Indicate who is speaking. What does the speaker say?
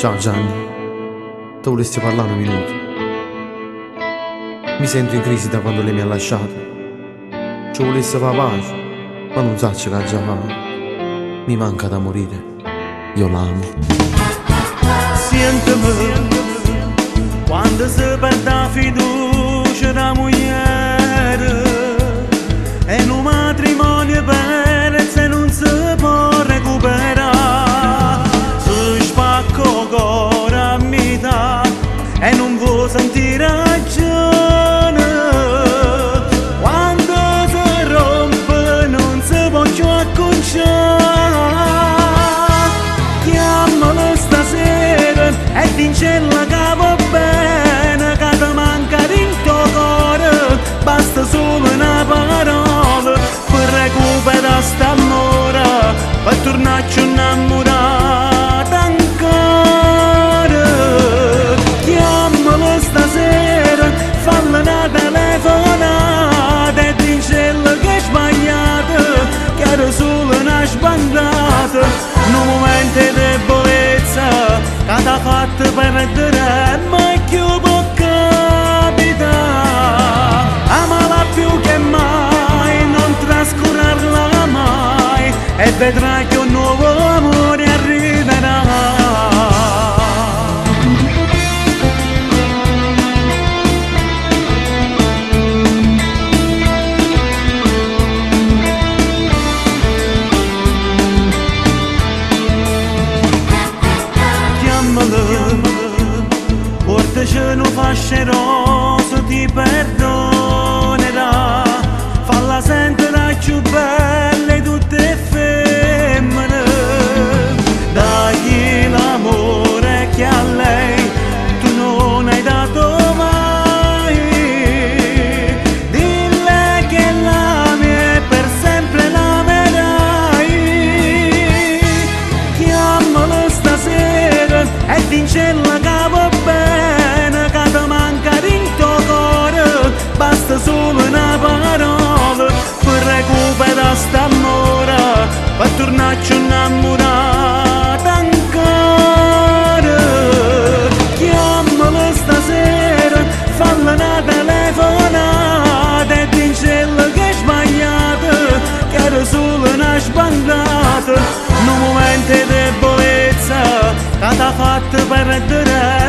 Speaker 1: Ciao Gianni, tu volessi parlare un minuto? Mi sento in crisi da quando lei mi ha lasciato. Ci volesse fare pace, ma non sa ce l'ha già fatta. Mi manca da morire, io l'amo.
Speaker 2: Sientimi quando si perde la fiducia da moglie e un matrimonio perso e non si può recuperare. Si spacca il cuore a metà e non vuoi sentire ragione. Quando si rompe non si può più acconciare. Chiamalo stasera e dincella che va bene, che ti manca dentro cuore. Basta solo una parola per recuperare st'amore, per tornarci innamorata ancora. Chiamalo stasera, falla una telefonata e dincella che è sbagliata, che era solo una sbandata, in un momento di debolezza che ti ha fatto perdere, ma che può capitare. Amala più che mai, non trascurarla mai, e vedrai che un nuovo amore arriverà. Portaci un fasceroso, ti perdonerà. Falla sentire più belle di tutte femmine. Dagli l'amore che a lei tu non hai dato mai. Dille che l'ami e per sempre l'amerai. Chiamalo stasera e dincella che va bene, che ti manca dentro cuore. Basta solo una parola per recuperare st'amore, per tornarci innamorata ancora. Chiamalo stasera, falla una telefonata e dincella che è sbagliata, che era solo una sbandata, in un momento di debolezza che ti ha fatto perdere.